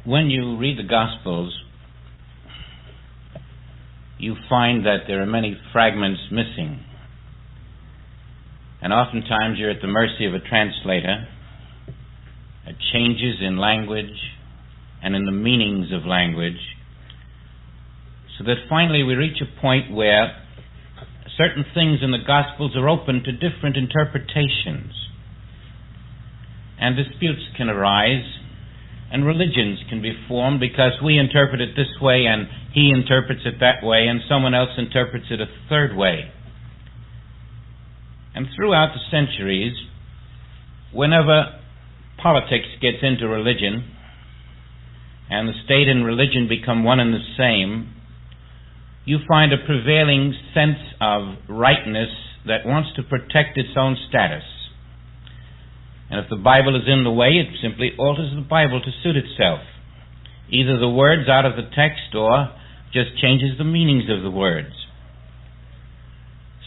when you read the Gospels, you find that there are many fragments missing. And oftentimes you're at the mercy of a translator. It changes in language and in the meanings of language, so that finally we reach a point where certain things in the Gospels are open to different interpretations. And disputes can arise, and religions can be formed because we interpret it this way and he interprets it that way and someone else interprets it a third way. And throughout the centuries, whenever politics gets into religion and the state and religion become one and the same, you find a prevailing sense of rightness that wants to protect its own status. And if the Bible is in the way, it simply alters the Bible to suit itself. Either the words out of the text or just changes the meanings of the words.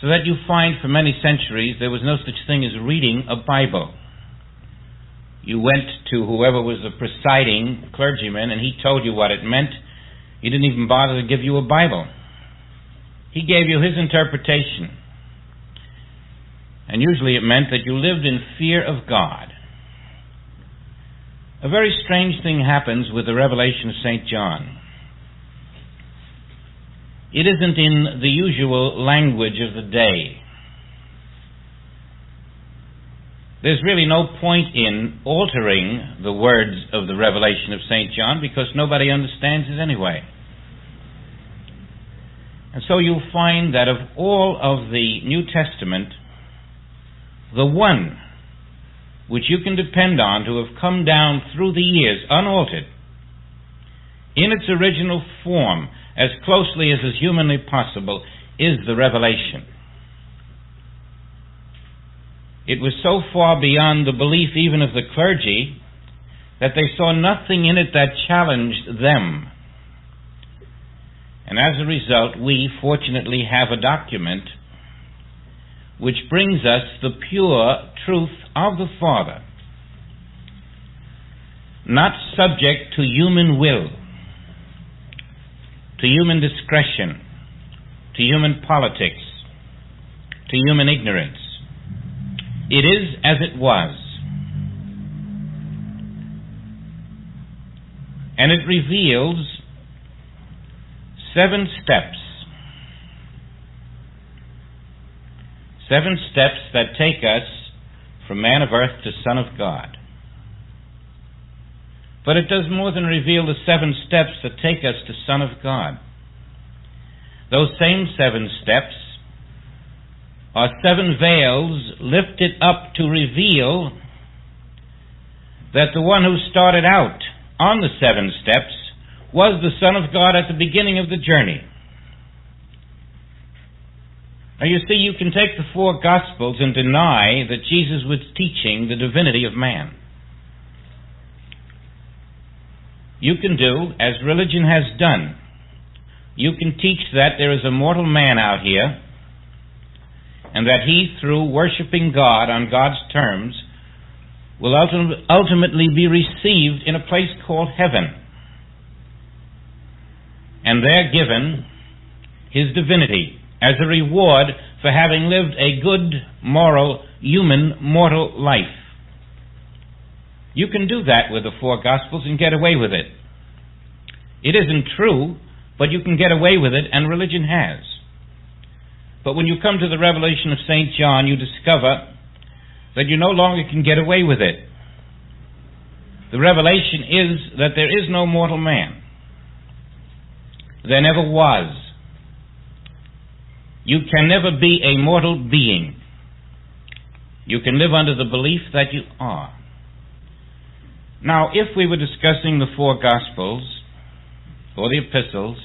So that you find for many centuries there was no such thing as reading a Bible. You went to whoever was the presiding clergyman and he told you what it meant. He didn't even bother to give you a Bible. He gave you his interpretation. And usually it meant that you lived in fear of God. A very strange thing happens with the revelation of St. John. It isn't in the usual language of the day. There's really no point in altering the words of the revelation of St. John because nobody understands it anyway. And so you'll find that of all of the New Testament, the one which you can depend on to have come down through the years unaltered, in its original form, as closely as is humanly possible, is the Revelation. It was so far beyond the belief even of the clergy that they saw nothing in it that challenged them. And as a result, we fortunately have a document which brings us the pure truth of the Father, not subject to human will, to human discretion, to human politics, to human ignorance. It is as it was. And it reveals 7 steps. 7 steps that take us from man of earth to Son of God. But it does more than reveal the 7 steps that take us to Son of God. Those same 7 steps are 7 veils lifted up to reveal that the one who started out on the 7 steps was the Son of God at the beginning of the journey. Now you see, you can take the 4 Gospels and deny that Jesus was teaching the divinity of man. You can do as religion has done. You can teach that there is a mortal man out here and that he, through worshiping God on God's terms, will ultimately be received in a place called heaven. And there given his divinity as a reward for having lived a good, moral, human, mortal life. You can do that with the 4 Gospels and get away with it. It isn't true, but you can get away with it, and religion has. But when you come to the revelation of St. John, you discover that you no longer can get away with it. The revelation is that there is no mortal man. There never was. You can never be a mortal being. You can live under the belief that you are. Now, if we were discussing the 4 Gospels or the epistles,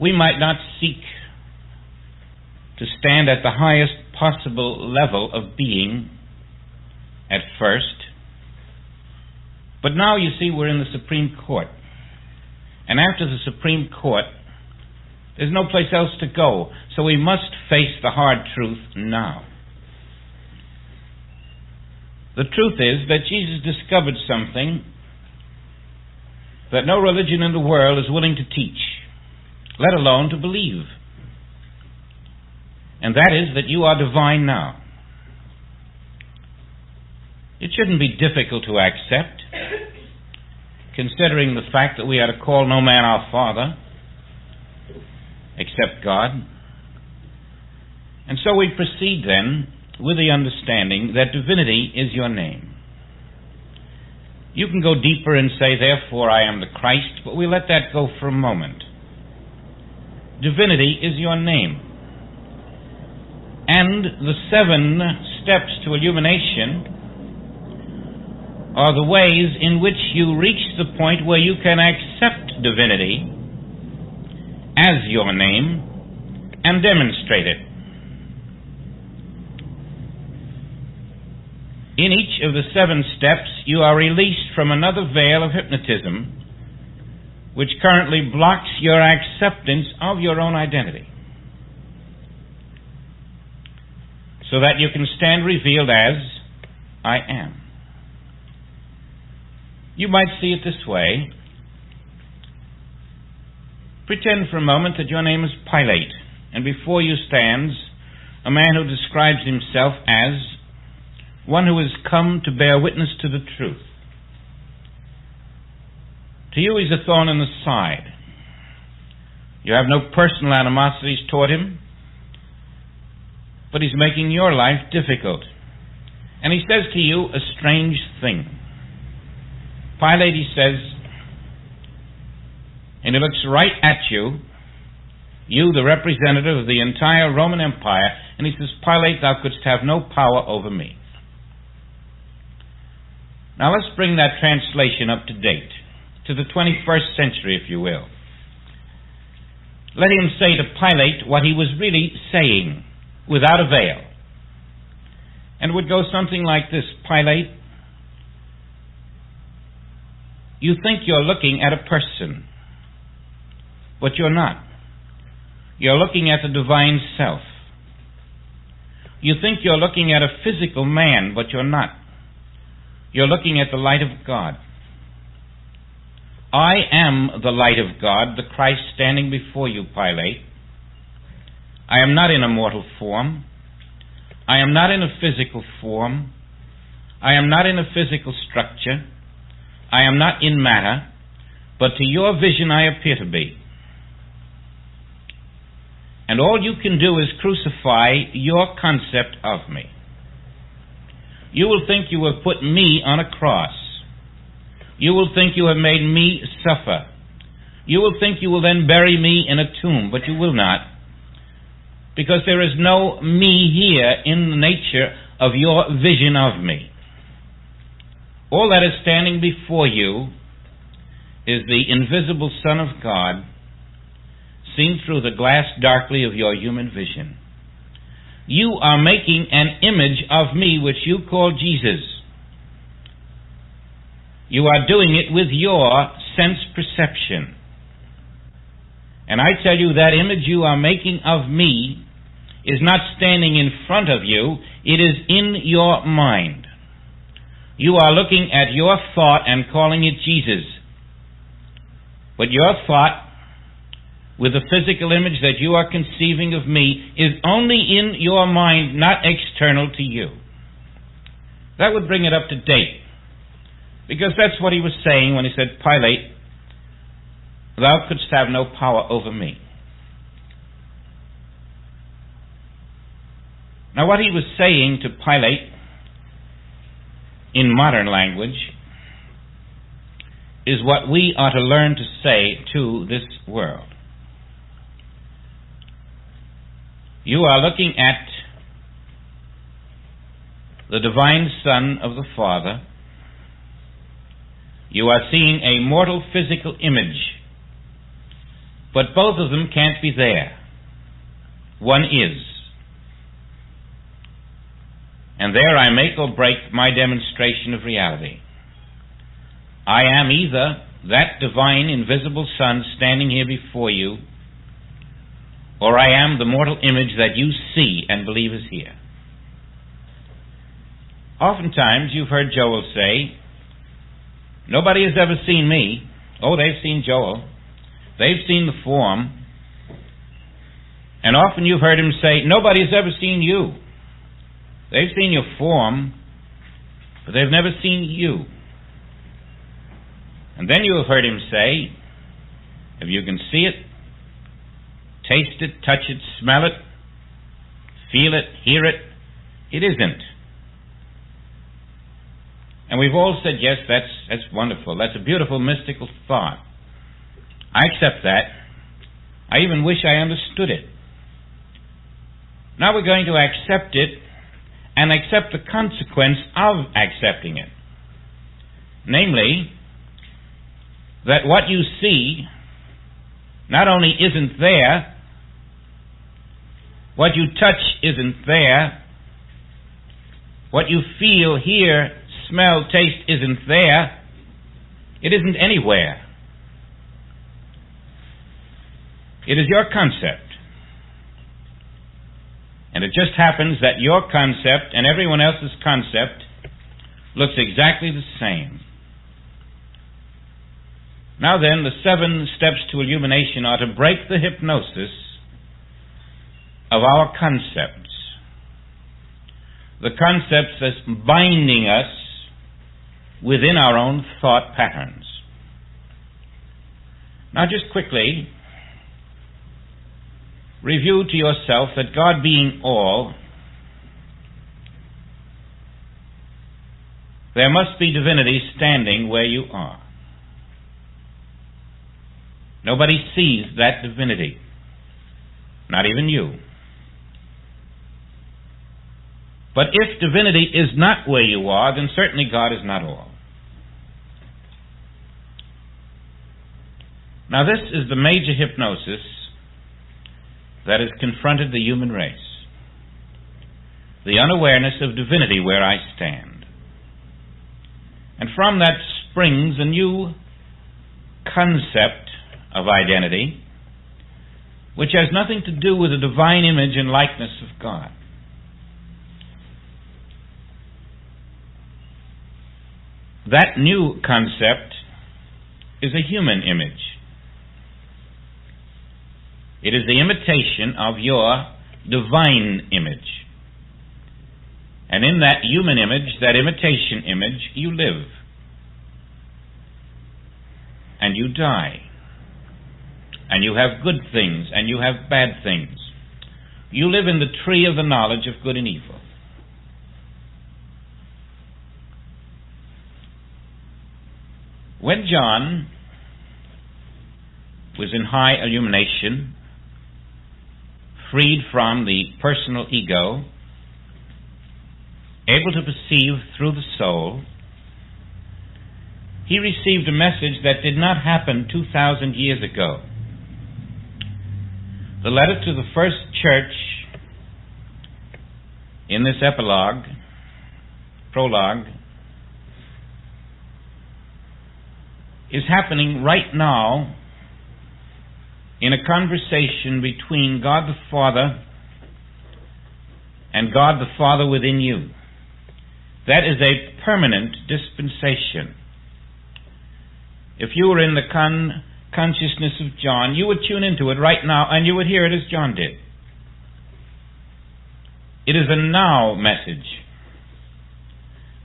we might not seek to stand at the highest possible level of being at first. But now, you see, we're in the Supreme Court. And after the Supreme Court, there's no place else to go. So we must face the hard truth now. The truth is that Jesus discovered something that no religion in the world is willing to teach, let alone to believe. And that is that you are divine now. It shouldn't be difficult to accept, considering the fact that we are to call no man our Father except God. And so we proceed then with the understanding that divinity is your name. You can go deeper and say, therefore I am the Christ, but we let that go for a moment. Divinity is your name. And the 7 steps to illumination are the ways in which you reach the point where you can accept divinity as your name and demonstrate it. In each of the 7 steps, you are released from another veil of hypnotism which currently blocks your acceptance of your own identity, so that you can stand revealed as I am. You might see it this way. Pretend for a moment that your name is Pilate, and before you stands a man who describes himself as one who has come to bear witness to the truth. To you he's a thorn in the side. You have no personal animosities toward him, but he's making your life difficult. And he says to you a strange thing. Pilate, he says, and he looks right at you, the representative of the entire Roman Empire, and he says, Pilate, thou couldst have no power over me. Now let's bring that translation up to date, to the 21st century, if you will. Let him say to Pilate what he was really saying, without a veil. And it would go something like this: Pilate, you think you're looking at a person, but you're not. You're looking at the divine self. You think you're looking at a physical man, but you're not. You're looking at the light of God. I am the light of God, the Christ standing before you, Pilate. I am not in a mortal form. I am not in a physical form. I am not in a physical structure. I am not in matter, but to your vision I appear to be. And all you can do is crucify your concept of me. You will think you have put me on a cross. You will think you have made me suffer. You will think you will then bury me in a tomb, but you will not, because there is no me here in the nature of your vision of me. All that is standing before you is the invisible Son of God, seen through the glass darkly of your human vision. You are making an image of me which you call Jesus. You are doing it with your sense perception. And I tell you, that image you are making of me is not standing in front of you, it is in your mind. You are looking at your thought and calling it Jesus. But your thought, with the physical image that you are conceiving of me, is only in your mind, not external to you. That would bring it up to date, because that's what he was saying when he said, Pilate, thou couldst have no power over me. Now what he was saying to Pilate in modern language is what we are to learn to say to this world. You are looking at the divine Son of the Father. You are seeing a mortal physical image, but both of them can't be there. One is. And there I make or break my demonstration of reality. I am either that divine, invisible Son standing here before you, or I am the mortal image that you see and believe is here. Oftentimes you've heard Joel say, nobody has ever seen me. Oh, they've seen Joel. They've seen the form. And often you've heard him say, nobody's ever seen you. They've seen your form, but they've never seen you. And then you have heard him say, if you can see it, taste it, touch it, smell it, feel it, hear it, it isn't. And we've all said, yes, that's wonderful. That's a beautiful mystical thought. I accept that. I even wish I understood it. Now we're going to accept it and accept the consequence of accepting it. Namely, that what you see not only isn't there, what you touch isn't there, what you feel, hear, smell, taste isn't there, it isn't anywhere. It is your concept. And it just happens that your concept and everyone else's concept looks exactly the same. Now then, the 7 steps to illumination are to break the hypnosis of our concepts. The concepts as binding us within our own thought patterns. Now just quickly, review to yourself that God being all, there must be divinity standing where you are. Nobody sees that divinity, not even you. But if divinity is not where you are, then certainly God is not all. Now this is the major hypnosis that has confronted the human race. The unawareness of divinity where I stand. And from that springs a new concept of identity, which has nothing to do with the divine image and likeness of God. That new concept is a human image. It is the imitation of your divine image. And in that human image, that imitation image, you live. And you die. And you have good things, and you have bad things. You live in the tree of the knowledge of good and evil. When John was in high illumination, freed from the personal ego, able to perceive through the soul, he received a message that did not happen 2,000 years ago. The letter to the first church in this prologue, is happening right now in a conversation between God the Father and God the Father within you. That is a permanent dispensation. If you were in the consciousness of John, you would tune into it right now and you would hear it as John did. It is a now message.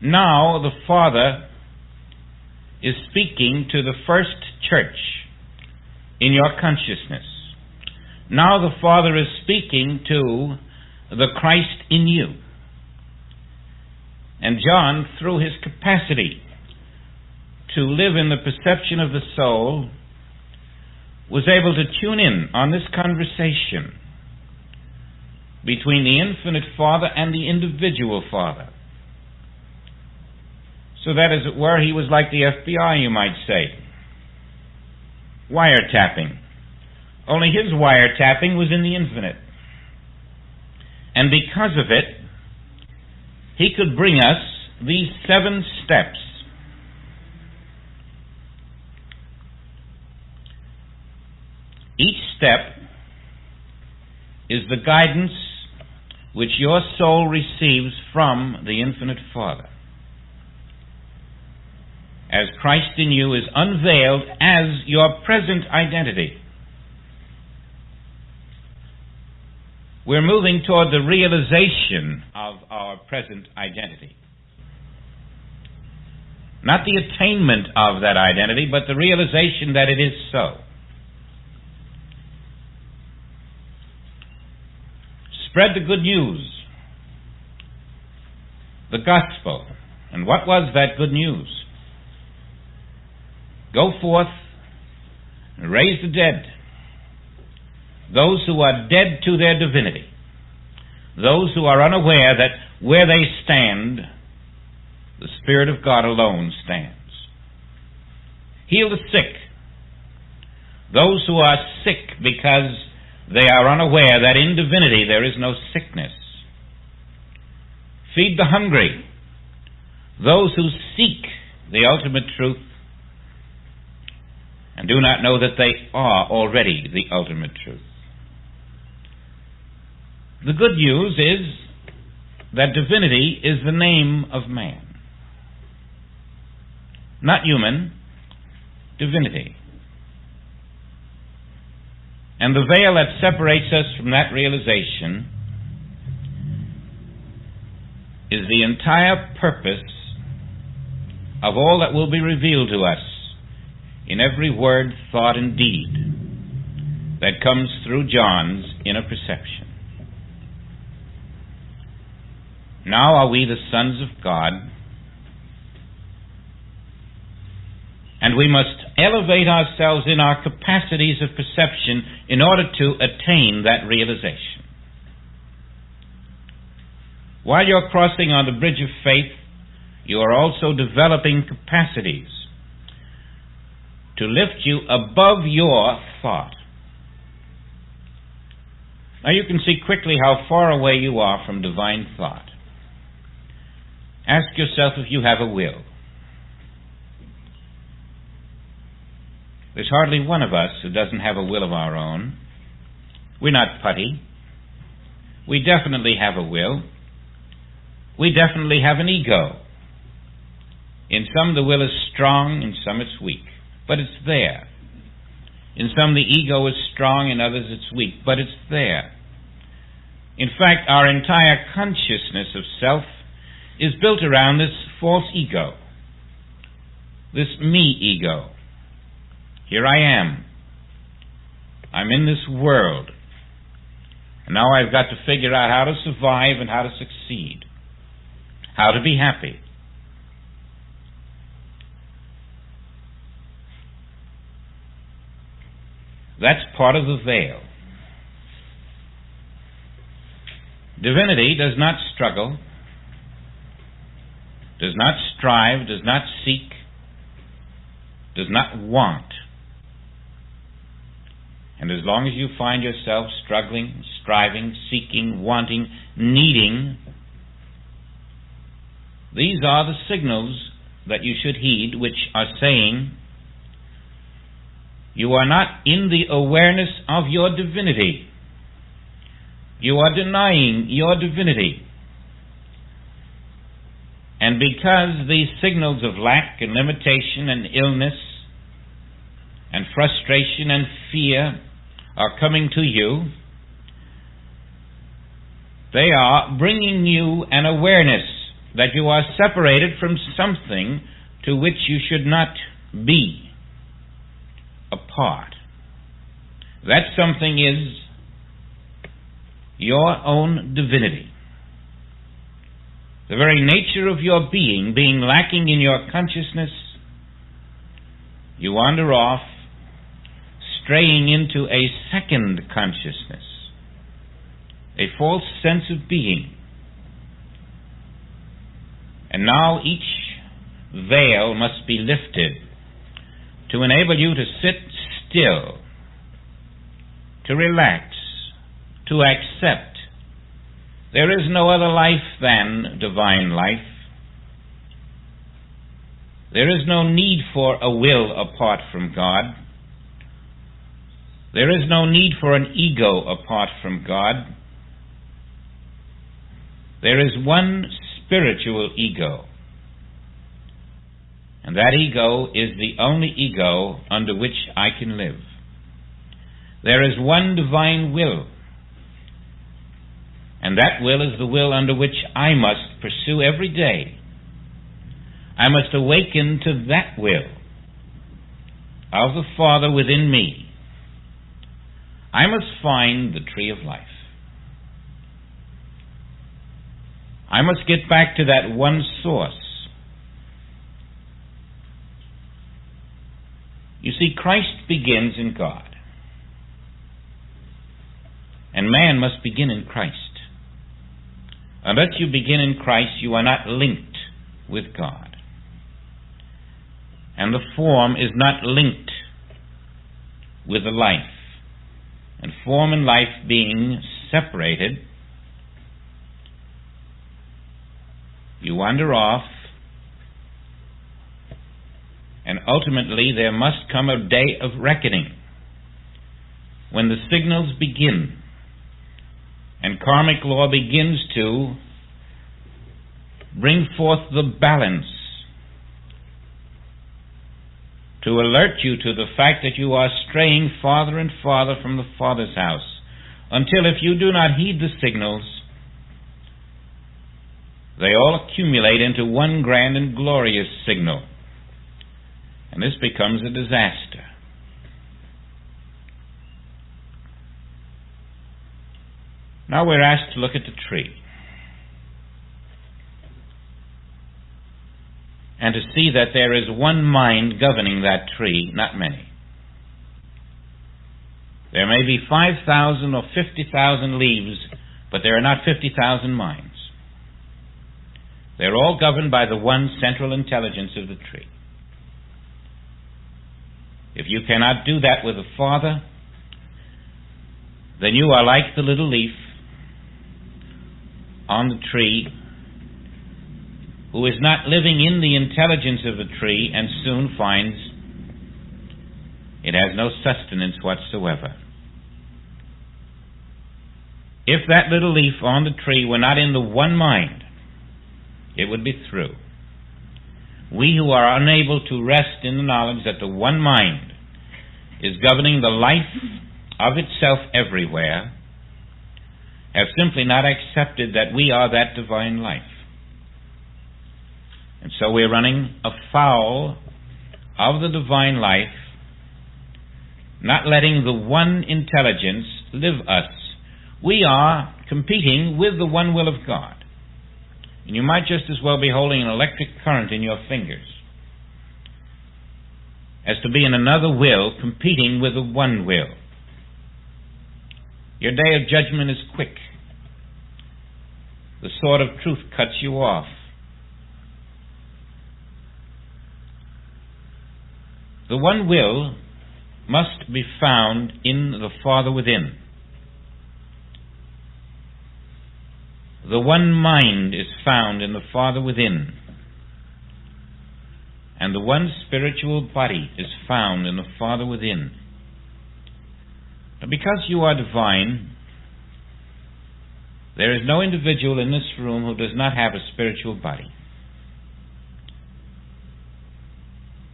Now the Father is speaking to the first church in your consciousness. Now the Father is speaking to the Christ in you. And John, through his capacity to live in the perception of the soul, was able to tune in on this conversation between the infinite Father and the individual Father. So that, as it were, he was like the FBI, you might say. Wiretapping. Only his wiretapping was in the infinite. And because of it, he could bring us these 7 steps. Each step is the guidance which your soul receives from the infinite Father. as Christ in you is unveiled as your present identity. We're moving toward the realization of our present identity. Not the attainment of that identity, but the realization that it is so. Spread the good news, the gospel. And what was that good news? Go forth and raise the dead, those who are dead to their divinity, those who are unaware that where they stand, the Spirit of God alone stands. Heal the sick, those who are sick because they are unaware that in divinity there is no sickness. Feed the hungry, those who seek the ultimate truth and do not know that they are already the ultimate truth. The good news is that divinity is the name of man. Not human, divinity. And the veil that separates us from that realization is the entire purpose of all that will be revealed to us in every word, thought, and deed that comes through John's inner perception. Now are we the sons of God, and we must elevate ourselves in our capacities of perception in order to attain that realization. While you're crossing on the bridge of faith, you are also developing capacities to lift you above your thought. Now you can see quickly how far away you are from divine thought. Ask yourself if you have a will. There's hardly one of us who doesn't have a will of our own. We're not putty. We definitely have a will. We definitely have an ego. In some the will is strong, in some it's weak, but it's there. In some the ego is strong, in others it's weak, but it's there. In fact, our entire consciousness of self is built around this false ego, this me ego. Here I am. I'm in this world. And now I've got to figure out how to survive and how to succeed, how to be happy. That's part of the veil. Divinity does not struggle, does not strive, does not seek, does not want. And as long as you find yourself struggling, striving, seeking, wanting, needing, these are the signals that you should heed, which are saying you are not in the awareness of your divinity. You are denying your divinity. And because these signals of lack and limitation and illness and frustration and fear are coming to you, they are bringing you an awareness that you are separated from something to which you should not be a part. That something is your own divinity. The very nature of your being lacking in your consciousness, you wander off, straying into a second consciousness, a false sense of being. And now each veil must be lifted to enable you to sit still, to relax, to accept. There is no other life than divine life. There is no need for a will apart from God. There is no need for an ego apart from God. There is one spiritual ego. And that ego is the only ego under which I can live. There is one divine will, and that will is the will under which I must pursue every day. I must awaken to that will of the Father within me. I must find the tree of life. I must get back to that one source. You see, Christ begins in God. And man must begin in Christ. Unless you begin in Christ, you are not linked with God. And the form is not linked with the life. And form and life being separated, you wander off, and ultimately there must come a day of reckoning when the signals begin and karmic law begins to bring forth the balance to alert you to the fact that you are straying farther and farther from the Father's house, until if you do not heed the signals, they all accumulate into one grand and glorious signal. And this becomes a disaster. Now we're asked to look at the tree and to see that there is one mind governing that tree, not many. There may be 5,000 or 50,000 leaves, but there are not 50,000 minds. They're all governed by the one central intelligence of the tree. If you cannot do that with the Father, then you are like the little leaf on the tree who is not living in the intelligence of the tree and soon finds it has no sustenance whatsoever. If that little leaf on the tree were not in the one mind, it would be through. We who are unable to rest in the knowledge that the one mind is governing the life of itself everywhere have simply not accepted that we are that divine life. And so we're running afoul of the divine life, not letting the one intelligence live us. We are competing with the one will of God. And you might just as well be holding an electric current in your fingers as to be in another will competing with the one will. Your day of judgment is quick. The sword of truth cuts you off. The one will must be found in the Father within. The one mind is found in the Father within. And the one spiritual body is found in the Father within. Now, because you are divine, there is no individual in this room who does not have a spiritual body.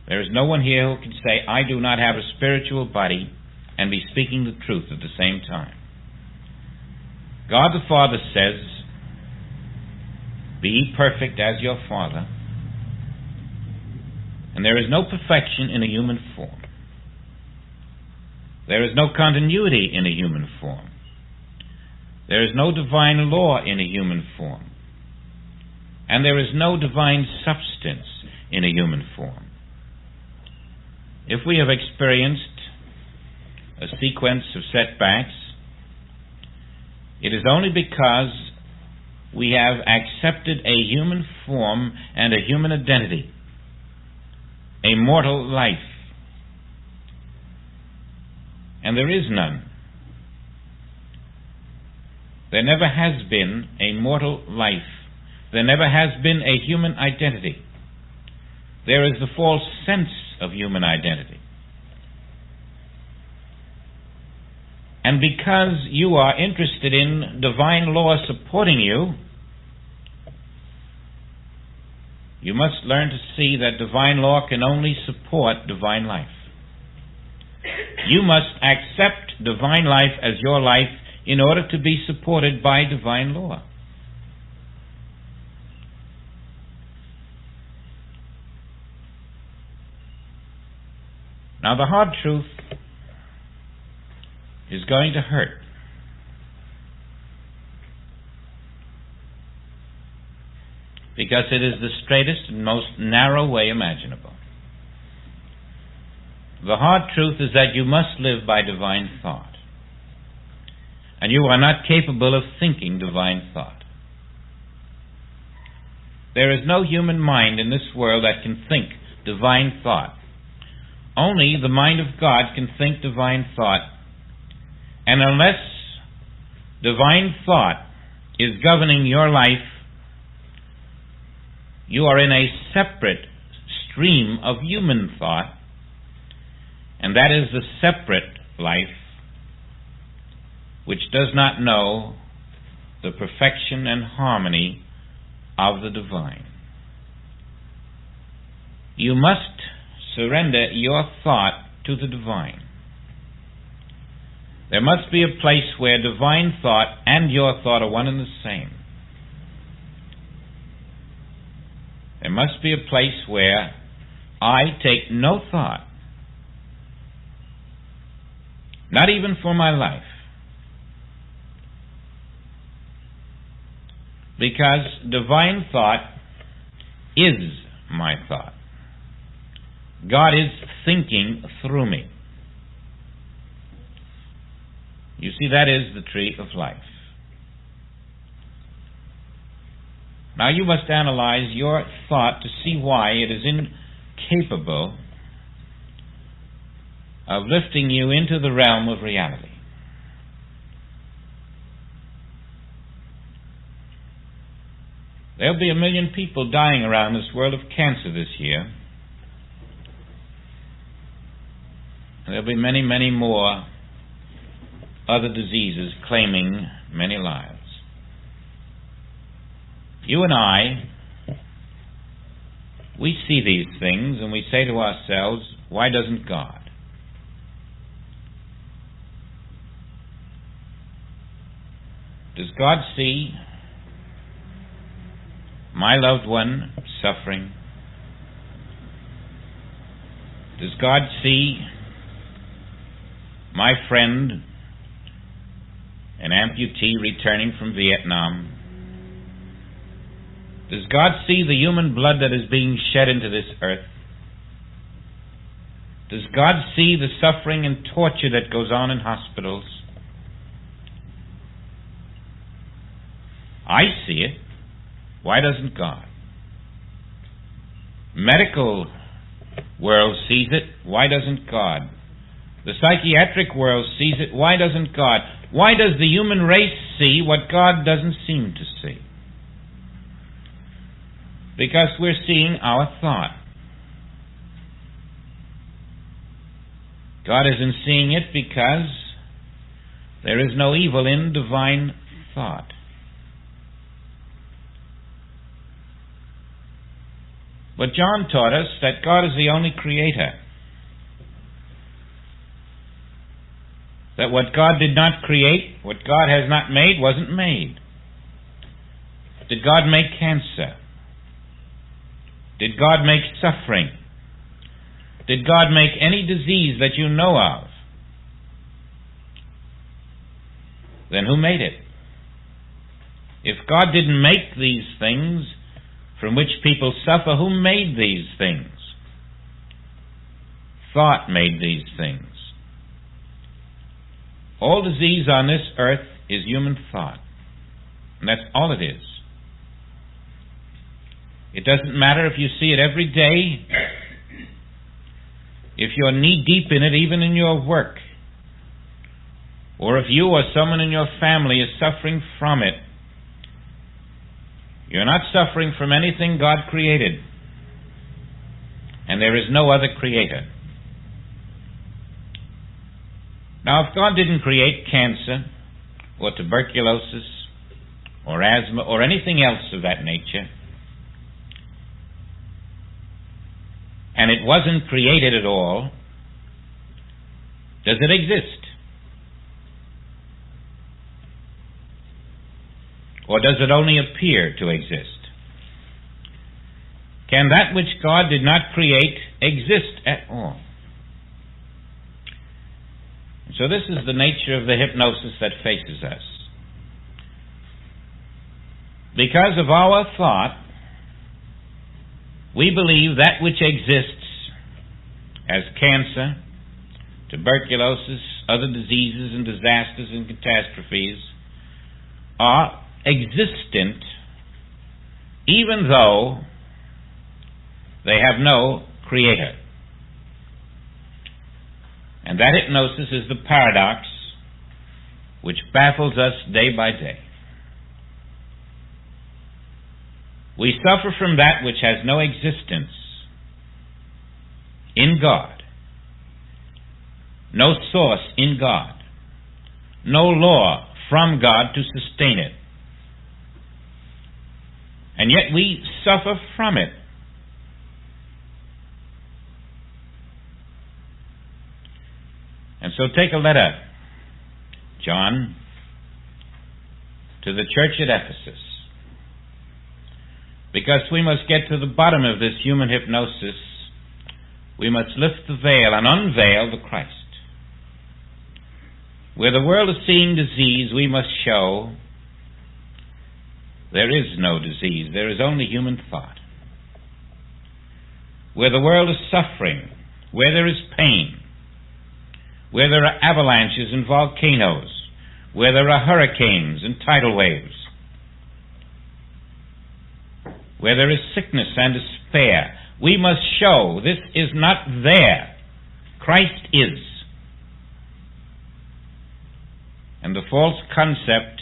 There is no one here who can say, I do not have a spiritual body, and be speaking the truth at the same time. God the Father says, be ye perfect as your Father. And there is no perfection in a human form. There is no continuity in a human form. There is no divine law in a human form. And there is no divine substance in a human form. If we have experienced a sequence of setbacks, it is only because we have accepted a human form and a human identity, a mortal life. And there is none. There never has been a mortal life. There never has been a human identity. There is the false sense of human identity. And because you are interested in divine law supporting you, You must learn to see that divine law can only support divine life. You must accept divine life as your life in order to be supported by divine law. Now, the hard truth is going to hurt. Because it is the straightest and most narrow way imaginable. The hard truth is that you must live by divine thought. And you are not capable of thinking divine thought. There is no human mind in this world that can think divine thought. Only the mind of God can think divine thought. And unless divine thought is governing your life, you are in a separate stream of human thought, and that is the separate life which does not know the perfection and harmony of the divine. You must surrender your thought to the divine. There must be a place where divine thought and your thought are one and the same. There must be a place where I take no thought, not even for my life, because divine thought is my thought. God is thinking through me. You see, that is the tree of life. Now you must analyze your thought to see why it is incapable of lifting you into the realm of reality. There'll be 1 million people dying around this world of cancer this year. And there'll be many, many more other diseases claiming many lives. You and I, we see these things and we say to ourselves, why doesn't God? Does God see my loved one suffering? Does God see my friend, an amputee returning from Vietnam? Does God see the human blood that is being shed into this earth? Does God see the suffering and torture that goes on in hospitals? I see it. Why doesn't God? Medical world sees it. Why doesn't God? The psychiatric world sees it. Why doesn't God? Why does the human race see what God doesn't seem to see? Because we're seeing our thought. God isn't seeing it because there is no evil in divine thought. But John taught us that God is the only creator. That what God did not create, what God has not made, wasn't made. Did God make cancer? Did God make suffering? Did God make any disease that you know of? Then who made it? If God didn't make these things from which people suffer, who made these things? Thought made these things. All disease on this earth is human thought. And that's all it is. It doesn't matter if you see it every day, if you're knee-deep in it, even in your work, or if you or someone in your family is suffering from it. You're not suffering from anything God created, and there is no other creator. Now, if God didn't create cancer, or tuberculosis, or asthma, or anything else of that nature, and it wasn't created at all, does it exist? Or does it only appear to exist? Can that which God did not create exist at all? So this is the nature of the hypnosis that faces us. Because of our thought, we believe that which exists as cancer, tuberculosis, other diseases and disasters and catastrophes are existent even though they have no creator. And that hypnosis is the paradox which baffles us day by day. We suffer from that which has no existence in God, no source in God, no law from God to sustain it. And yet we suffer from it. And so take a letter, John, to the church at Ephesus, because we must get to the bottom of this human hypnosis. We must lift the veil and unveil the Christ. Where the world is seeing disease, we must show there is no disease. There is only human thought. Where the world is suffering, where there is pain, where there are avalanches and volcanoes, where there are hurricanes and tidal waves, where there is sickness and despair, we must show this is not there. Christ is. And the false concept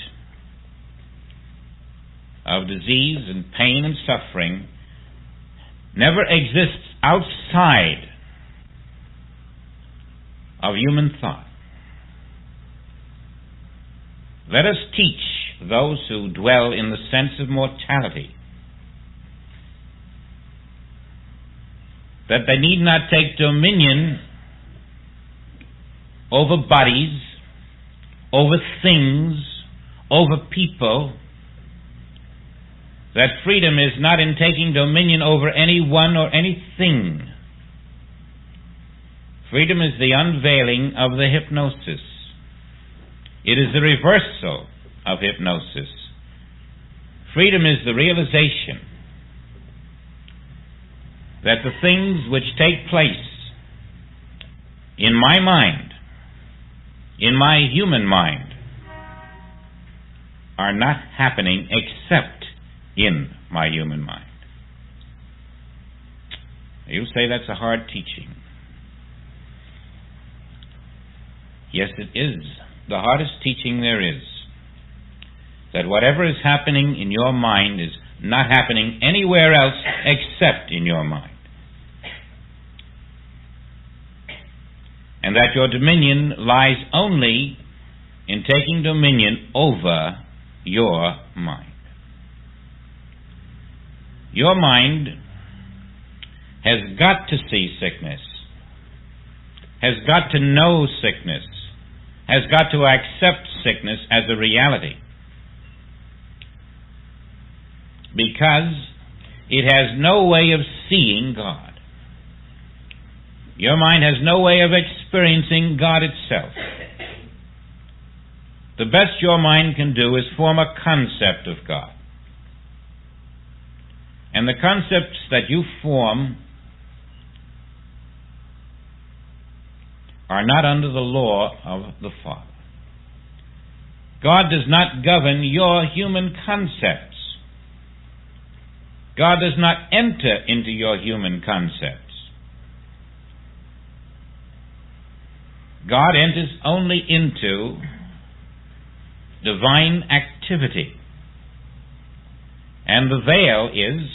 of disease and pain and suffering never exists outside of human thought. Let us teach those who dwell in the sense of mortality that they need not take dominion over bodies, over things, over people, that freedom is not in taking dominion over anyone or anything. Freedom is the unveiling of the hypnosis. It is the reversal of hypnosis. Freedom is the realization that the things which take place in my mind, in my human mind, are not happening except in my human mind. You say that's a hard teaching. Yes, it is. The hardest teaching there is. That whatever is happening in your mind is not happening anywhere else except in your mind. And that your dominion lies only in taking dominion over your mind. Your mind has got to see sickness, has got to know sickness, has got to accept sickness as a reality, because it has no way of seeing God. Your mind has no way of experiencing God itself. The best your mind can do is form a concept of God. And the concepts that you form are not under the law of the Father. God does not govern your human concepts. God does not enter into your human concepts. God enters only into divine activity. And the veil is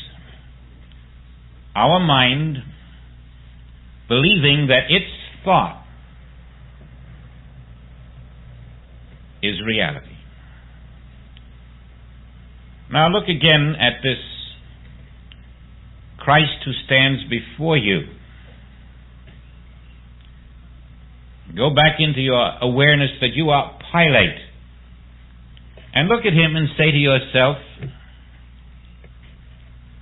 our mind believing that its thought is reality. Now look again at this Christ who stands before you. Go back into your awareness that you are Pilate. And look at him and say to yourself,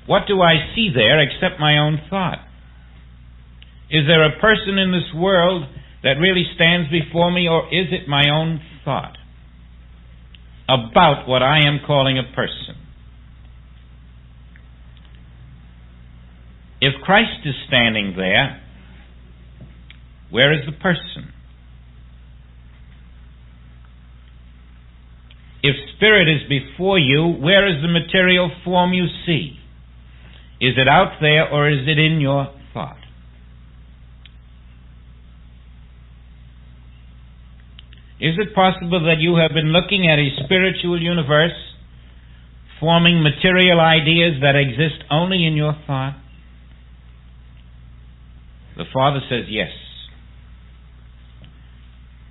what do I see there except my own thought? Is there a person in this world that really stands before me, or is it my own thought about what I am calling a person? If Christ is standing there, where is the person? If spirit is before you, where is the material form you see? Is it out there, or is it in your thought? Is it possible that you have been looking at a spiritual universe, forming material ideas that exist only in your thought? The Father says yes.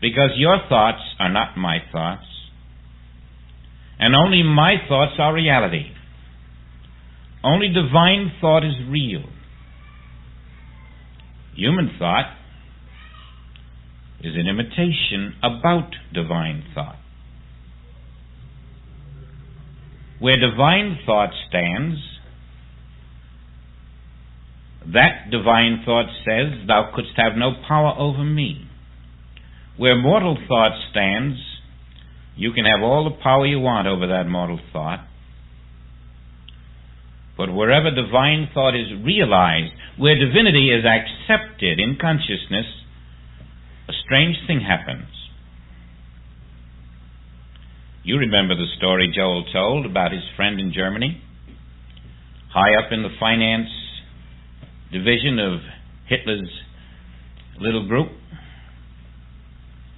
Because your thoughts are not my thoughts, and only my thoughts are reality. Only divine thought is real. Human thought is an imitation about divine thought. Where divine thought stands, that divine thought says, thou couldst have no power over me. Where mortal thought stands, you can have all the power you want over that mortal thought. But wherever divine thought is realized, where divinity is accepted in consciousness, a strange thing happens. You remember the story Joel told about his friend in Germany, high up in the finance division of Hitler's little group.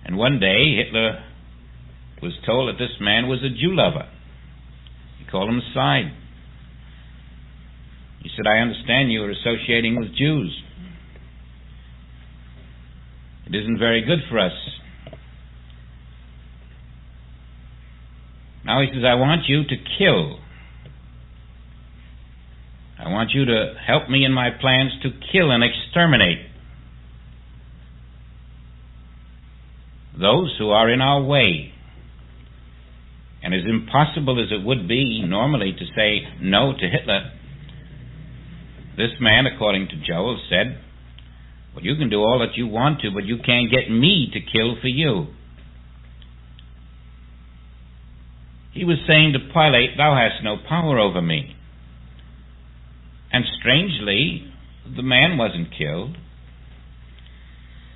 And one day Hitler was told that this man was a Jew lover. He called him aside. He said, I understand you are associating with Jews. It isn't very good for us. Now he says, I want you to kill. I want you to help me in my plans to kill and exterminate those who are in our way. And as impossible as it would be normally to say no to Hitler, this man, according to Joel, said, well, you can do all that you want to, but you can't get me to kill for you. He was saying to Pilate, thou hast no power over me. And strangely, the man wasn't killed.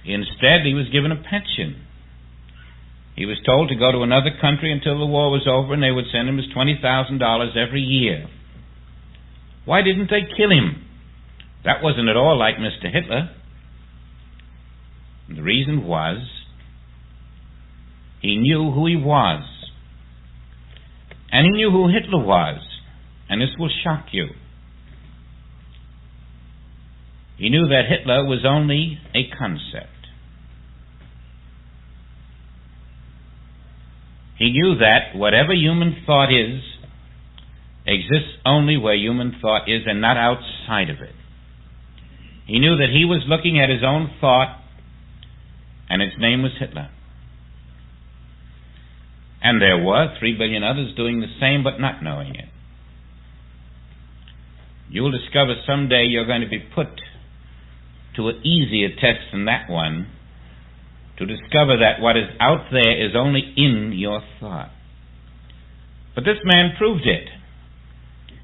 Instead, he was given a pension. He was told to go to another country until the war was over, and they would send him his $20,000 every year. Why didn't they kill him? That wasn't at all like Mr. Hitler. And the reason was, he knew who he was. And he knew who Hitler was. And this will shock you. He knew that Hitler was only a concept. He knew that whatever human thought is, exists only where human thought is and not outside of it. He knew that he was looking at his own thought, and its name was Hitler. And there were 3 billion others doing the same but not knowing it. You'll discover someday you're going to be put to an easier test than that one, to discover that what is out there is only in your thought. But this man proved it,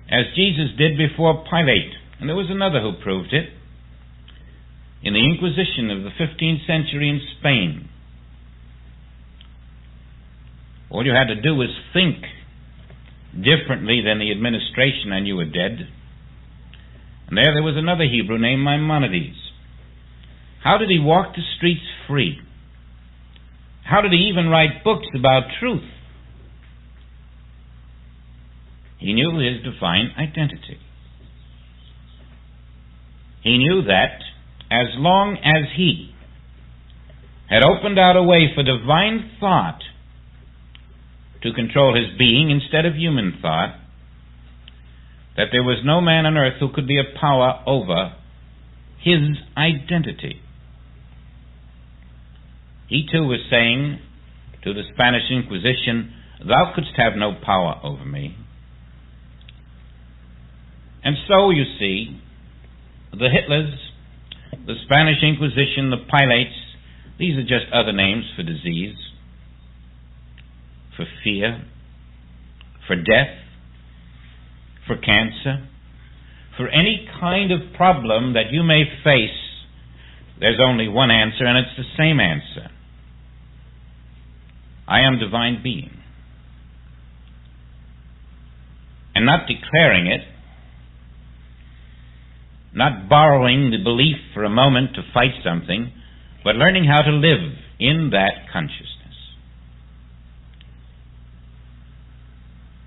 as Jesus did before Pilate. And there was another who proved it. In the Inquisition of the 15th century in Spain, all you had to do was think differently than the administration and you were dead. And there was another Hebrew named Maimonides. How did he walk the streets free? How did he even write books about truth? He knew his divine identity. He knew that as long as he had opened out a way for divine thought to control his being instead of human thought, that there was no man on earth who could be a power over his identity. He too was saying to the Spanish Inquisition, "Thou couldst have no power over me." And so, you see, the Hitlers, the Spanish Inquisition, the Pilates, these are just other names for disease, for fear, for death, for cancer, for any kind of problem that you may face. There's only one answer, and it's the same answer. I am divine being. And not declaring it, not borrowing the belief for a moment to fight something, but learning how to live in that consciousness.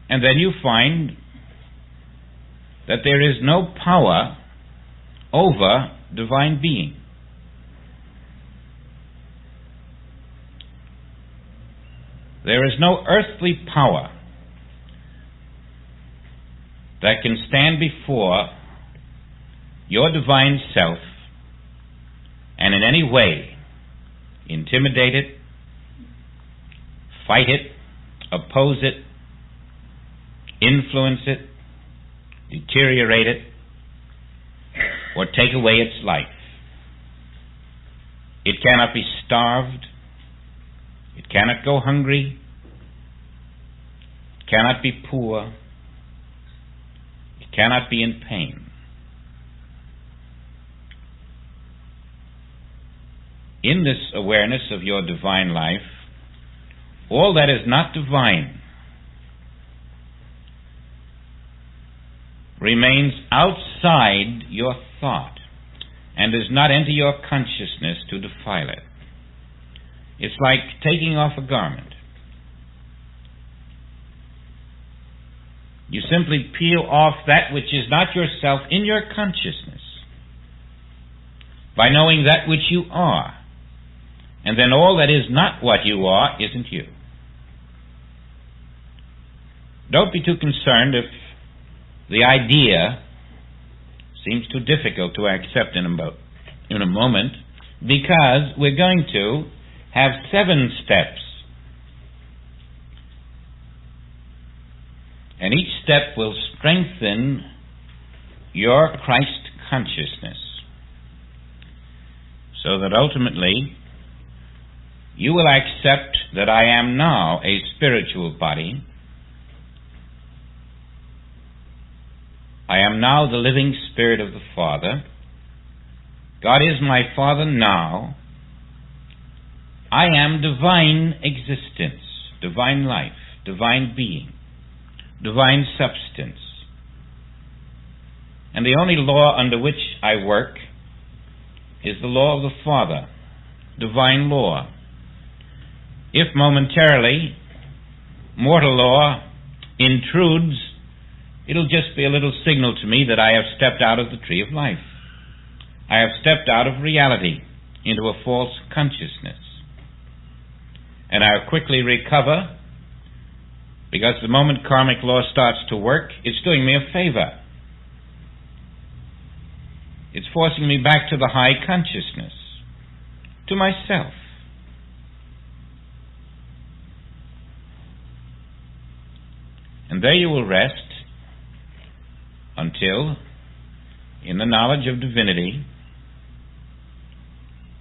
And then you find that there is no power over divine being. There is no earthly power that can stand before your divine self and in any way intimidate it, fight it, oppose it, influence it, deteriorate it, or take away its life. It cannot be starved. It cannot go hungry. It cannot be poor. It cannot be in pain. In this awareness of your divine life, all that is not divine remains outside your thought and does not enter your consciousness to defile it. It's like taking off a garment. You simply peel off that which is not yourself in your consciousness by knowing that which you are. And then all that is not what you are isn't you. Don't be too concerned if the idea seems too difficult to accept in a moment, because we're going to have 7 steps. And each step will strengthen your Christ consciousness, so that ultimately you will accept that I am now a spiritual body. I am now the living Spirit of the Father. God is my Father now. I am divine existence, divine life, divine being, divine substance. And the only law under which I work is the law of the Father, divine law. If momentarily mortal law intrudes, it'll just be a little signal to me that I have stepped out of the tree of life. I have stepped out of reality into a false consciousness. And I'll quickly recover, because the moment karmic law starts to work, it's doing me a favor. It's forcing me back to the high consciousness, to myself. And there you will rest until, in the knowledge of divinity,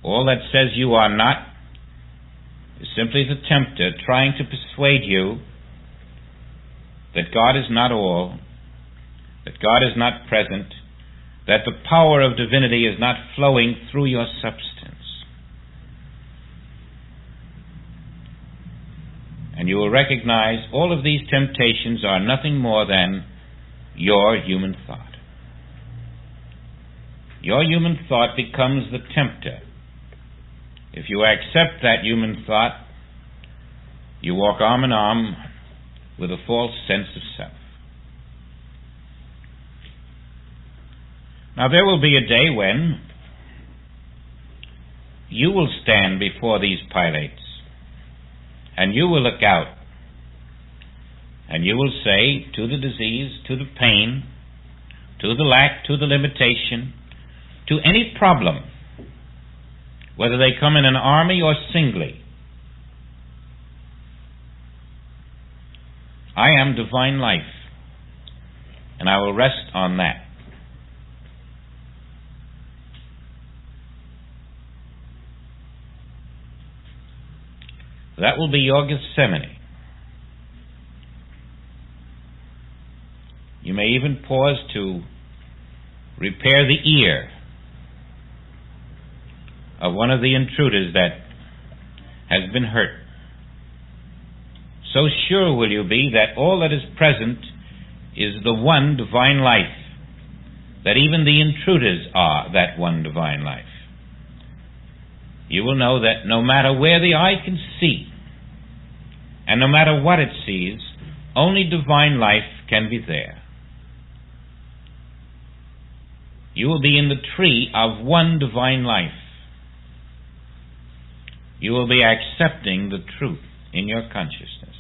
all that says you are not is simply the tempter trying to persuade you that God is not all, that God is not present, that the power of divinity is not flowing through your substance. And you will recognize all of these temptations are nothing more than your human thought. Your human thought becomes the tempter. If you accept that human thought, you walk arm in arm with a false sense of self. Now there will be a day when you will stand before these pilates, and you will look out, and you will say to the disease, to the pain, to the lack, to the limitation, to any problem, whether they come in an army or singly. I am divine life, and I will rest on that. That will be your Gethsemane. You may even pause to repair the ear of one of the intruders that has been hurt. So sure will you be that all that is present is the one divine life, that even the intruders are that one divine life. You will know that no matter where the eye can see, and no matter what it sees, only divine life can be there. You will be in the tree of one divine life. You will be accepting the truth in your consciousness.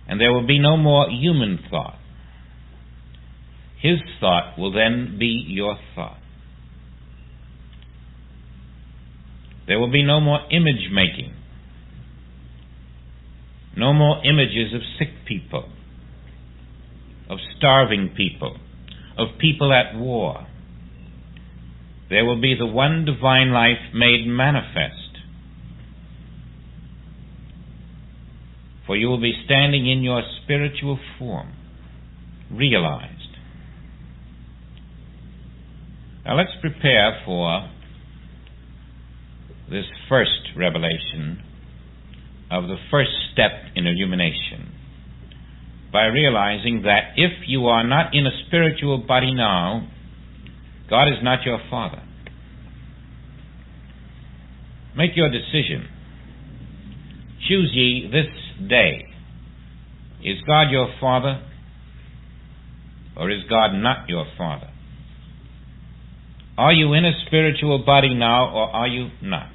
And there will be no more human thought. His thought will then be your thought. There will be no more image making. No more images of sick people, of starving people, of people at war. There will be the one divine life made manifest. For you will be standing in your spiritual form, realized. Now let's prepare for this first revelation of the first step in illumination by realizing that if you are not in a spiritual body now, God is not your Father. Make your decision. Choose ye this day. Is God your Father, or is God not your Father? Are you in a spiritual body now, or are you not?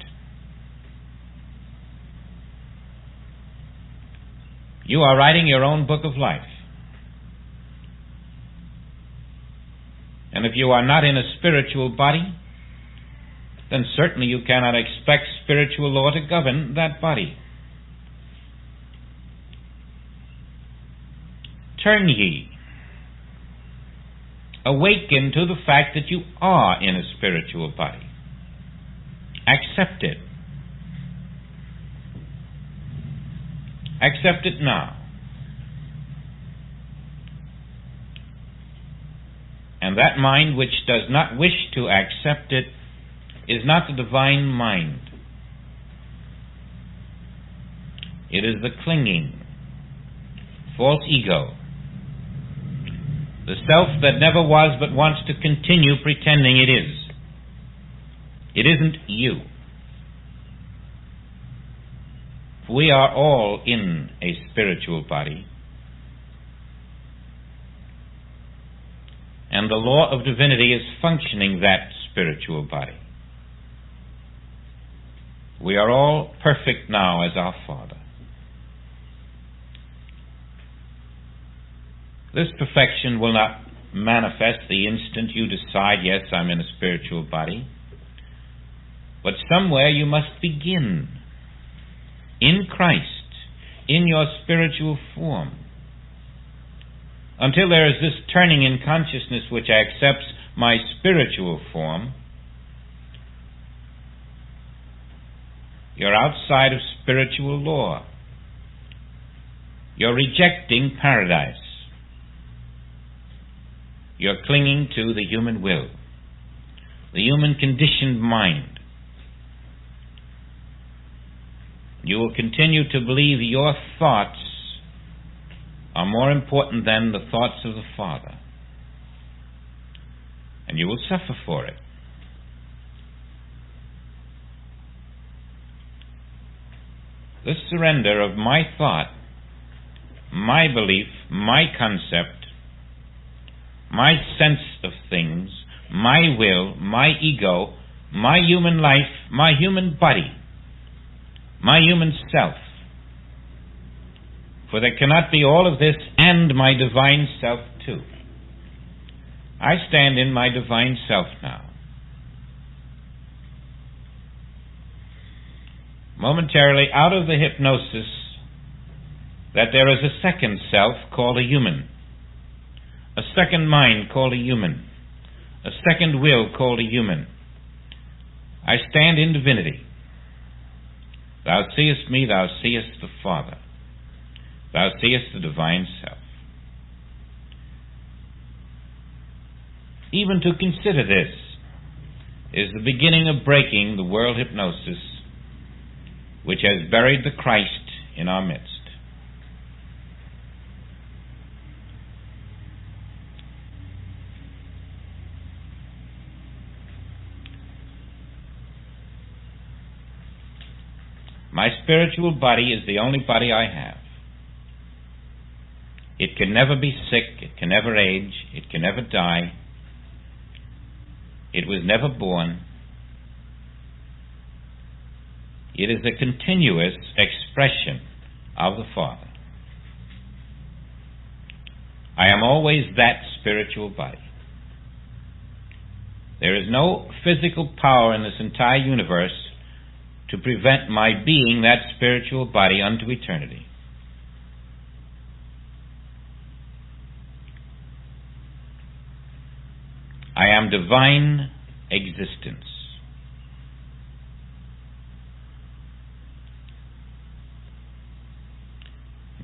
You are writing your own book of life. And if you are not in a spiritual body, then certainly you cannot expect spiritual law to govern that body. Turn ye. Awaken to the fact that you are in a spiritual body. Accept it. Accept it now. And that mind which does not wish to accept it is not the divine mind. It is the clinging, false ego, the self that never was but wants to continue pretending it is. It isn't you. We are all in a spiritual body. And the law of divinity is functioning that spiritual body. We are all perfect now as our Father. This perfection will not manifest the instant you decide, yes, I'm in a spiritual body. But somewhere you must begin. In Christ, in your spiritual form. Until there is this turning in consciousness which accepts my spiritual form, you're outside of spiritual law. You're rejecting paradise. You're clinging to the human will, the human conditioned mind. You will continue to believe your thoughts are more important than the thoughts of the Father. And you will suffer for it. This surrender of my thought, my belief, my concept, my sense of things, my will, my ego, my human life, my human body, my human self. For there cannot be all of this and my divine self too. I stand in my divine self now. momentarily out of the hypnosis that there is a second self called a human, a second mind called a human, a second will called a human. I stand in divinity. Thou seest me, thou seest the Father. Thou seest the divine self. Even to consider this is the beginning of breaking the world hypnosis which has buried the Christ in our midst. My spiritual body is the only body I have. It can never be sick, it can never age, it can never die. It was never born. It is a continuous expression of the Father. I am always that spiritual body. There is no physical power in this entire universe to prevent my being that spiritual body unto eternity. I am divine existence.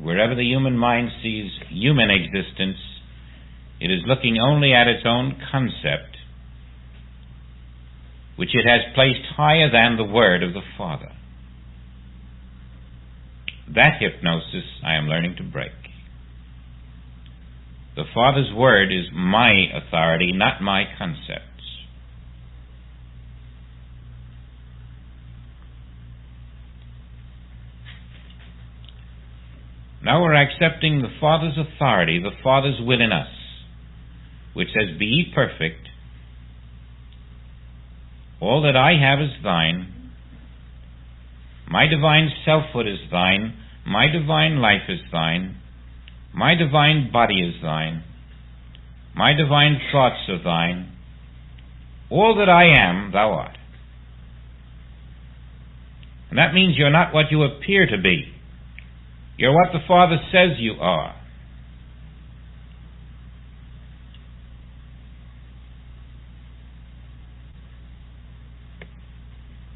Wherever the human mind sees human existence, it is looking only at its own concept, which it has placed higher than the word of the Father. That hypnosis I am learning to break. The Father's word is my authority, not my concepts. Now we're accepting the Father's authority, the Father's will in us, which says, "Be ye perfect. All that I have is thine. My divine selfhood is thine. My divine life is thine. My divine body is thine. My divine thoughts are thine. All that I am, thou art." And that means you're not what you appear to be. You're what the Father says you are.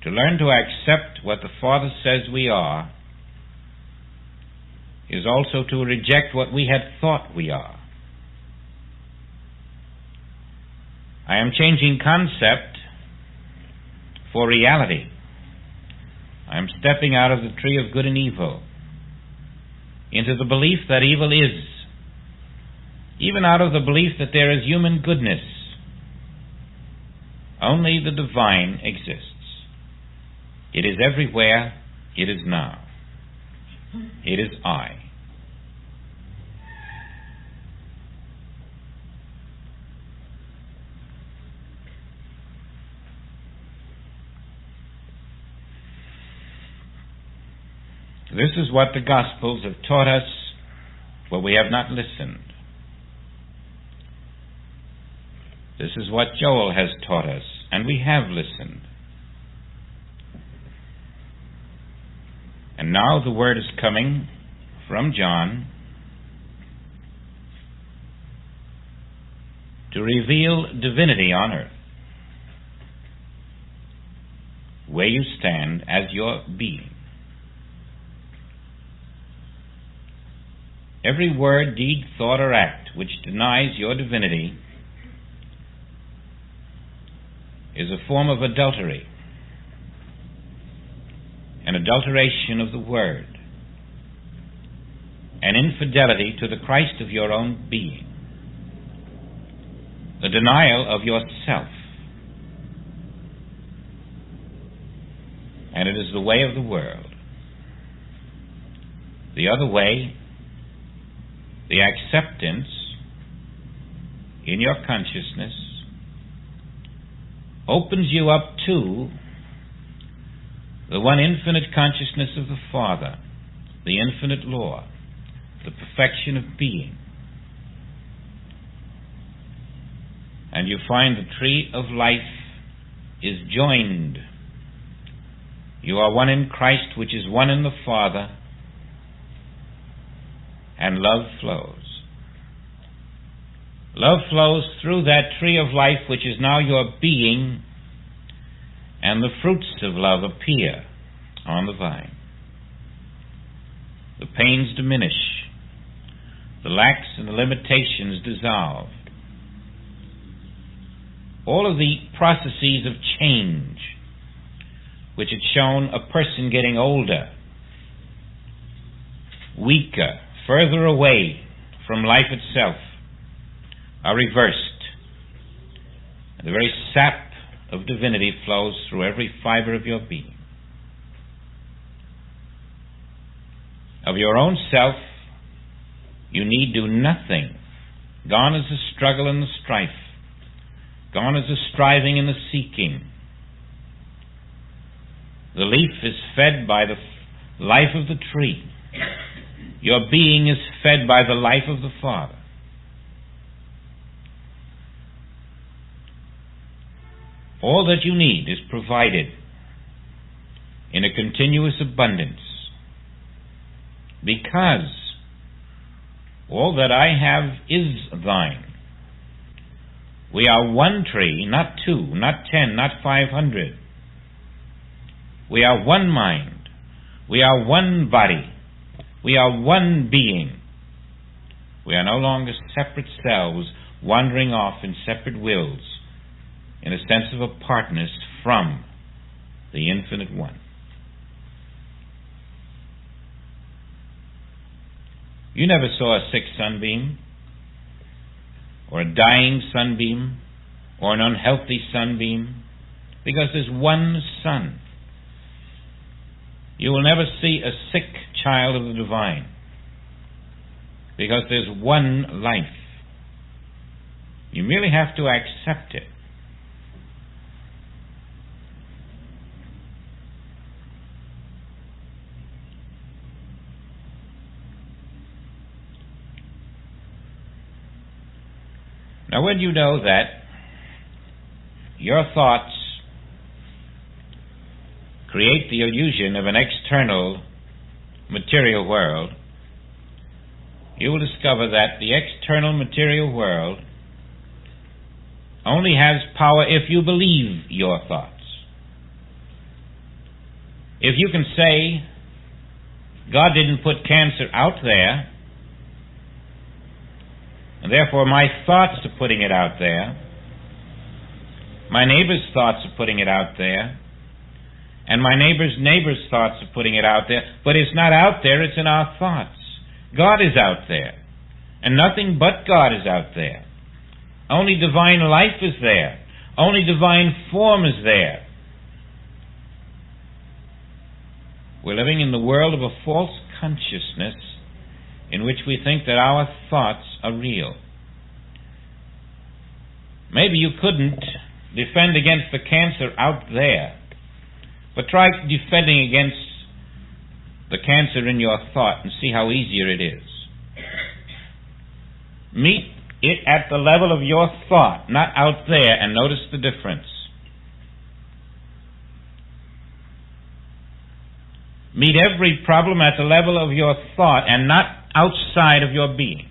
To learn to accept what the Father says we are is also to reject what we had thought we are. I am changing concept for reality. I am stepping out of the tree of good and evil into the belief that evil is, even out of the belief that there is human goodness. Only the divine exists. It is everywhere. It is now. It is I. This is what the Gospels have taught us, but we have not listened. This is what Joel has taught us, and we have listened. And now the word is coming from John to reveal divinity on earth, where you stand as your being. Every word, deed, thought, or act which denies your divinity is a form of adultery, an adulteration of the Word, an infidelity to the Christ of your own being, a denial of yourself. And it is the way of the world. The other way, the acceptance in your consciousness, opens you up to the one infinite consciousness of the Father, the infinite law, the perfection of being. And you find the tree of life is joined You are one in Christ, which is one in the Father, and love flows. Love flows through that tree of life, which is now your being, and the fruits of love appear on the vine. The pains diminish. The lacks and the limitations dissolve. All of the processes of change, which had shown a person getting older, weaker, further away from life itself, are reversed. And the very sap of divinity flows through every fiber of your being. Of your own self, you need do nothing. Gone is the struggle and the strife. Gone is the striving and the seeking. The leaf is fed by the life of the tree. Your being is fed by the life of the Father. All that you need is provided in a continuous abundance, because all that I have is thine. We are one tree, not two, not 10, not 500. We are one mind. We are one body. We are one being. We are no longer separate selves wandering off in separate wills in a sense of apartness from the Infinite One. You never saw a sick sunbeam, or a dying sunbeam, or an unhealthy sunbeam, because there's one sun. You will never see a sick child of the divine, because there's one life. You merely have to accept it. Now, when you know that your thoughts create the illusion of an external material world, you will discover that the external material world only has power if you believe your thoughts. If you can say, God didn't put cancer out there, and therefore my thoughts are putting it out there, my neighbor's thoughts are putting it out there, and my neighbor's thoughts are putting it out there, but it's not out there, it's in our thoughts. God is out there, and nothing but God is out there. Only divine life is there. Only divine form is there. We're living in the world of a false consciousness in which we think that our thoughts are real. Maybe you couldn't defend against the cancer out there, but try defending against the cancer in your thought and see how easier it is. Meet it at the level of your thought, not out there, and notice the difference. Meet every problem at the level of your thought and not outside of your being.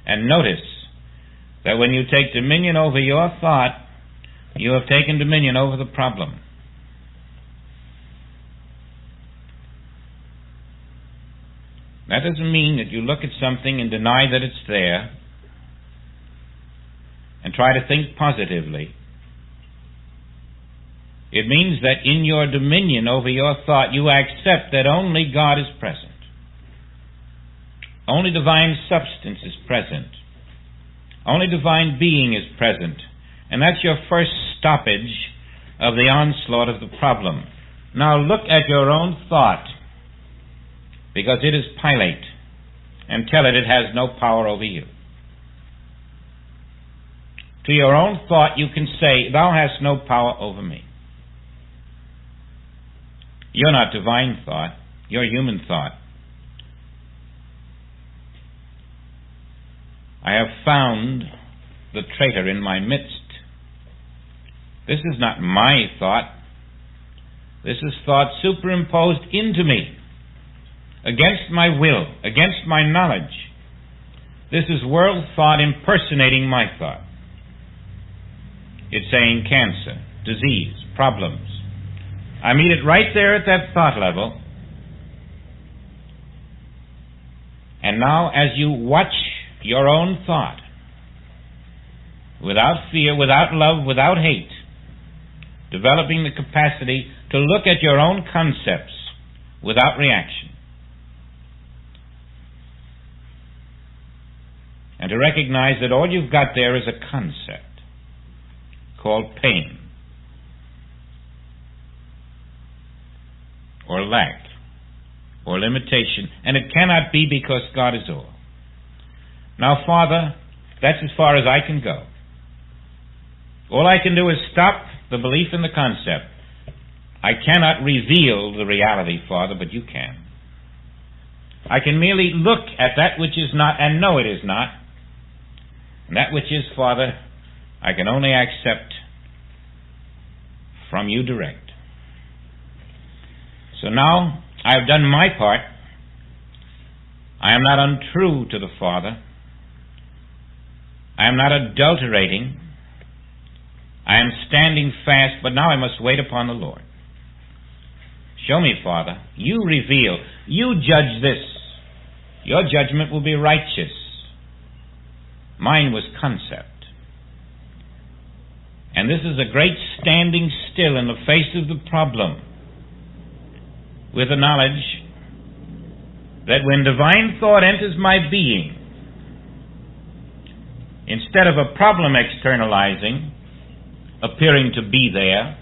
And notice that when you take dominion over your thought, you have taken dominion over the problem. That doesn't mean that you look at something and deny that it's there and try to think positively. It means that in your dominion over your thought, you accept that only God is present. Only divine substance is present. Only divine being is present. And that's your first stoppage of the onslaught of the problem. Now look at your own thought, because it is pilate, and tell it has no power over you. To your own thought you can say, thou hast no power over me. You're not divine thought, you're human thought. I have found the traitor in my midst. This is not my thought. This is thought superimposed into me, against my will, against my knowledge. This is world thought impersonating my thought. It's saying cancer, disease, problems. I meet it right there at that thought level. And now as you watch your own thought, without fear, without love, without hate, developing the capacity to look at your own concepts without reaction, and to recognize that all you've got there is a concept called pain, or lack, or limitation, and it cannot be because God is all. Now, Father, that's as far as I can go. All I can do is stop the belief in the concept. I cannot reveal the reality, Father, but you can. I can merely look at that which is not and know it is not. And that which is, Father, I can only accept from you direct. So now I have done my part. I am not untrue to the Father. I am not adulterating. I am standing fast, but now I must wait upon the Lord. Show me, Father. You reveal. You judge this. Your judgment will be righteous. Mine was concept. And this is a great standing still in the face of the problem, with the knowledge that when divine thought enters my being, instead of a problem externalizing, appearing to be there,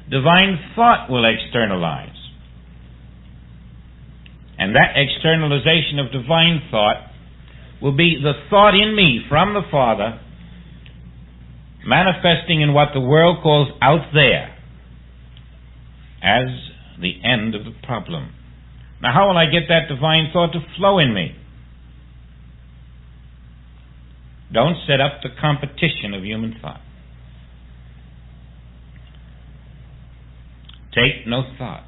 divine thought will externalize. And that externalization of divine thought will be the thought in me from the Father, manifesting in what the world calls out there as the end of the problem. Now, how will I get that divine thought to flow in me? Don't set up the competition of human thought. Take no thought.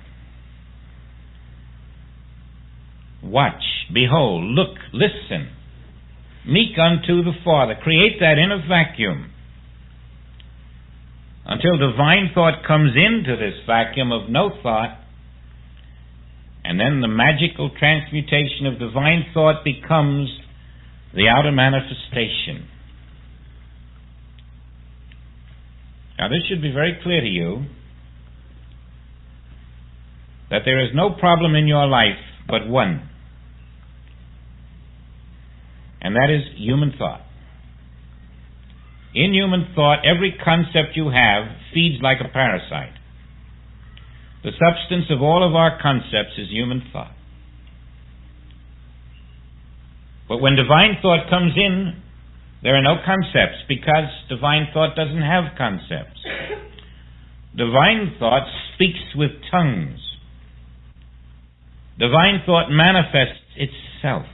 Watch, behold, look, listen. Meek unto the Father. Create that inner vacuum until divine thought comes into this vacuum of no thought, and then the magical transmutation of divine thought becomes the outer manifestation. Now this should be very clear to you, that there is no problem in your life but one, and that is human thought. In human thought, every concept you have feeds like a parasite. The substance of all of our concepts is human thought. But when divine thought comes in, there are no concepts, because divine thought doesn't have concepts. Divine thought speaks with tongues. Divine thought manifests itself.